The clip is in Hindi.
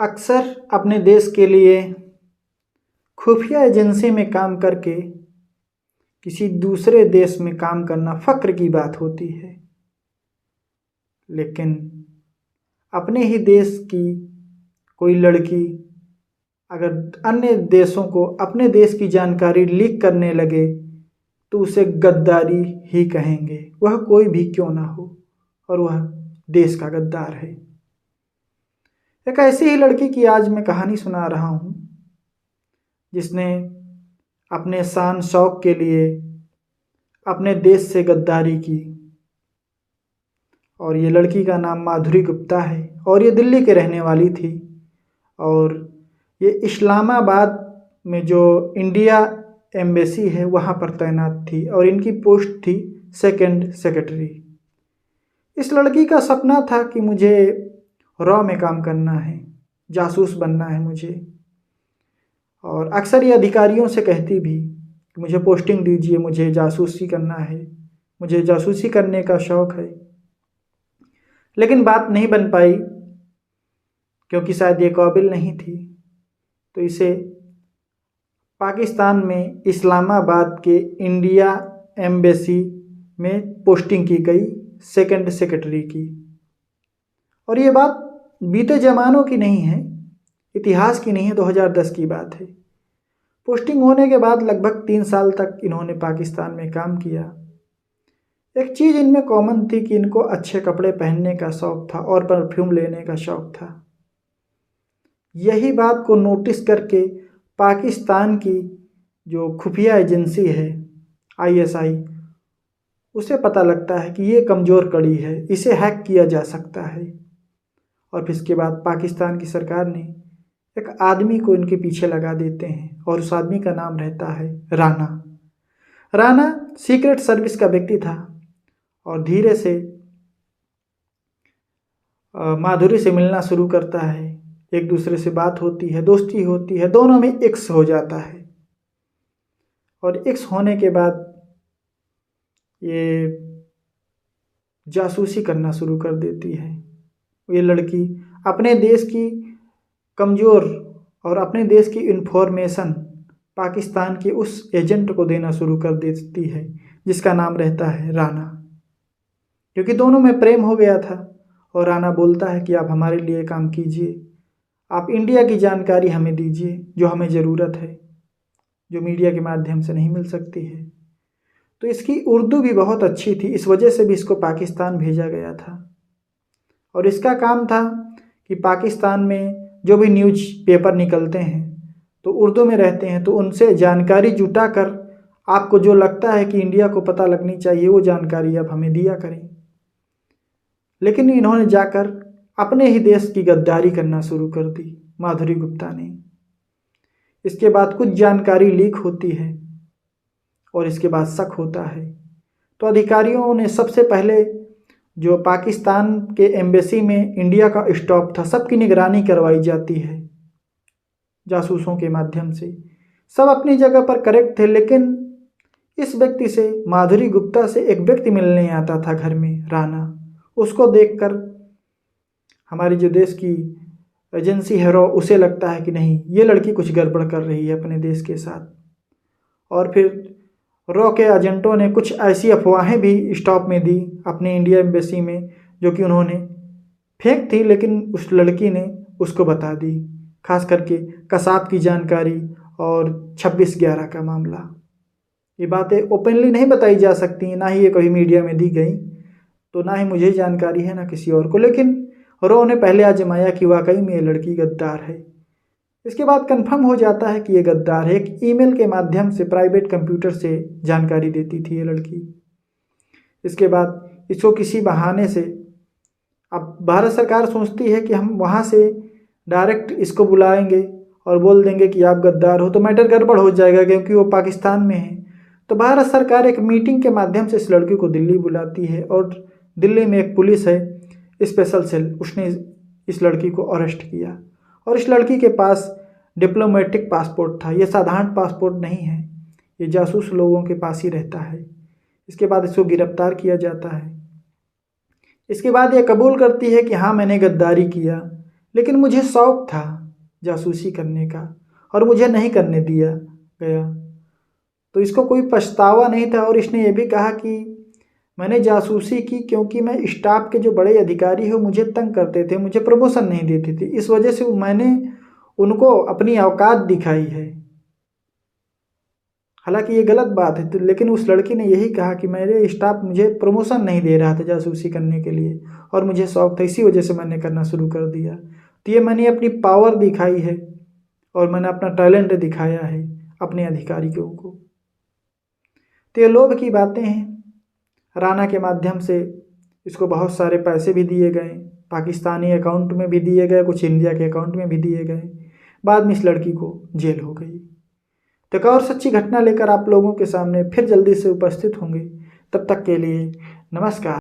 अक्सर अपने देश के लिए खुफिया एजेंसी में काम करके किसी दूसरे देश में काम करना फ़ख्र की बात होती है, लेकिन अपने ही देश की कोई लड़की अगर अन्य देशों को अपने देश की जानकारी लीक करने लगे तो उसे गद्दारी ही कहेंगे, वह कोई भी क्यों ना हो, और वह देश का गद्दार है। एक ऐसी ही लड़की की आज मैं कहानी सुना रहा हूँ जिसने अपने शान शौक के लिए अपने देश से गद्दारी की। और ये लड़की का नाम माधुरी गुप्ता है और ये दिल्ली के रहने वाली थी और ये इस्लामाबाद में जो इंडिया एम्बेसी है वहाँ पर तैनात थी और इनकी पोस्ट थी सेकंड सेक्रेटरी। इस लड़की का सपना था कि मुझे रॉ में काम करना है, जासूस बनना है मुझे, और अक्सर ये अधिकारियों से कहती भी कि मुझे पोस्टिंग दीजिए, मुझे जासूसी करना है, मुझे जासूसी करने का शौक़ है। लेकिन बात नहीं बन पाई क्योंकि शायद ये काबिल नहीं थी, तो इसे पाकिस्तान में इस्लामाबाद के इंडिया एम्बेसी में पोस्टिंग की गई सेकंड सेक्रेटरी की। और ये बात बीते ज़मानों की नहीं है, इतिहास की नहीं है, 2010 की बात है। पोस्टिंग होने के बाद लगभग 3 साल तक इन्होंने पाकिस्तान में काम किया। एक चीज़ इनमें कॉमन थी कि इनको अच्छे कपड़े पहनने का शौक़ था और परफ्यूम लेने का शौक़ था। यही बात को नोटिस करके पाकिस्तान की जो खुफिया एजेंसी है ISI, उसे पता लगता है कि ये कमज़ोर कड़ी है, इसे हैक किया जा सकता है। और फिर इसके बाद पाकिस्तान की सरकार ने एक आदमी को इनके पीछे लगा देते हैं और उस आदमी का नाम रहता है राना। राना सीक्रेट सर्विस का व्यक्ति था और धीरे से माधुरी से मिलना शुरू करता है, एक दूसरे से बात होती है, दोस्ती होती है, दोनों में इक्स हो जाता है। और इक्स होने के बाद ये जासूसी करना शुरू कर देती है। ये लड़की अपने देश की कमज़ोर और अपने देश की इन्फॉर्मेशन पाकिस्तान के उस एजेंट को देना शुरू कर देती है जिसका नाम रहता है राना, क्योंकि दोनों में प्रेम हो गया था। और राना बोलता है कि आप हमारे लिए काम कीजिए, आप इंडिया की जानकारी हमें दीजिए जो हमें ज़रूरत है, जो मीडिया के माध्यम से नहीं मिल सकती है। तो इसकी उर्दू भी बहुत अच्छी थी, इस वजह से भी इसको पाकिस्तान भेजा गया था। और इसका काम था कि पाकिस्तान में जो भी न्यूज़ पेपर निकलते हैं तो उर्दू में रहते हैं, तो उनसे जानकारी जुटा कर आपको जो लगता है कि इंडिया को पता लगनी चाहिए वो जानकारी आप हमें दिया करें। लेकिन इन्होंने जाकर अपने ही देश की गद्दारी करना शुरू कर दी माधुरी गुप्ता ने। इसके बाद कुछ जानकारी लीक होती है और इसके बाद शक होता है, तो अधिकारियों ने सबसे पहले जो पाकिस्तान के एम्बेसी में इंडिया का स्टाफ था सबकी निगरानी करवाई जाती है जासूसों के माध्यम से। सब अपनी जगह पर करेक्ट थे, लेकिन इस व्यक्ति से, माधुरी गुप्ता से, एक व्यक्ति मिलने आता था घर में, राना। उसको देखकर हमारी जो देश की एजेंसी है रॉ, उसे लगता है कि नहीं, ये लड़की कुछ गड़बड़ कर रही है अपने देश के साथ। और फिर रॉ के एजेंटों ने कुछ ऐसी अफवाहें भी स्टॉप में दी अपने इंडिया एम्बेसी में जो कि उन्होंने फेंक थी, लेकिन उस लड़की ने उसको बता दी। खास करके कसाब की जानकारी और 26/11 का मामला, ये बातें ओपनली नहीं बताई जा सकती, ना ही ये कभी मीडिया में दी गई, तो ना ही मुझे जानकारी है ना किसी और को। लेकिन रॉ ने पहले आजमाया कि वाकई में ये लड़की गद्दार है। इसके बाद कंफर्म हो जाता है कि ये गद्दार है। एक ईमेल के माध्यम से, प्राइवेट कंप्यूटर से जानकारी देती थी ये लड़की। इसके बाद इसको किसी बहाने से, अब भारत सरकार सोचती है कि हम वहाँ से डायरेक्ट इसको बुलाएंगे और बोल देंगे कि आप गद्दार हो, तो मैटर गड़बड़ हो जाएगा क्योंकि वो पाकिस्तान में है। तो भारत सरकार एक मीटिंग के माध्यम से इस लड़की को दिल्ली बुलाती है और दिल्ली में एक पुलिस है, स्पेशल सेल, उसने इस लड़की को अरेस्ट किया। और इस लड़की के पास डिप्लोमेटिक पासपोर्ट था, ये साधारण पासपोर्ट नहीं है, ये जासूस लोगों के पास ही रहता है। इसके बाद इसको गिरफ्तार किया जाता है। इसके बाद ये कबूल करती है कि हाँ, मैंने गद्दारी किया, लेकिन मुझे शौक था जासूसी करने का और मुझे नहीं करने दिया गया। तो इसको कोई पछतावा नहीं था और इसने ये भी कहा कि मैंने जासूसी की क्योंकि मैं स्टाफ के जो बड़े अधिकारी हैं मुझे तंग करते थे, मुझे प्रमोशन नहीं देते थे, इस वजह से मैंने उनको अपनी औकात दिखाई है। हालांकि ये गलत बात है, तो लेकिन उस लड़की ने यही कहा कि मेरे स्टाफ मुझे प्रमोशन नहीं दे रहा था जासूसी करने के लिए और मुझे शौक था, इसी वजह से मैंने करना शुरू कर दिया। तो ये मैंने अपनी पावर दिखाई है और मैंने अपना टैलेंट दिखाया है अपने अधिकारियों को। तो ये लोभ की बातें हैं। राणा के माध्यम से इसको बहुत सारे पैसे भी दिए गए, पाकिस्तानी अकाउंट में भी दिए गए, कुछ इंडिया के अकाउंट में भी दिए गए। बाद में इस लड़की को जेल हो गई। तो एक और सच्ची घटना लेकर आप लोगों के सामने फिर जल्दी से उपस्थित होंगे। तब तक के लिए नमस्कार।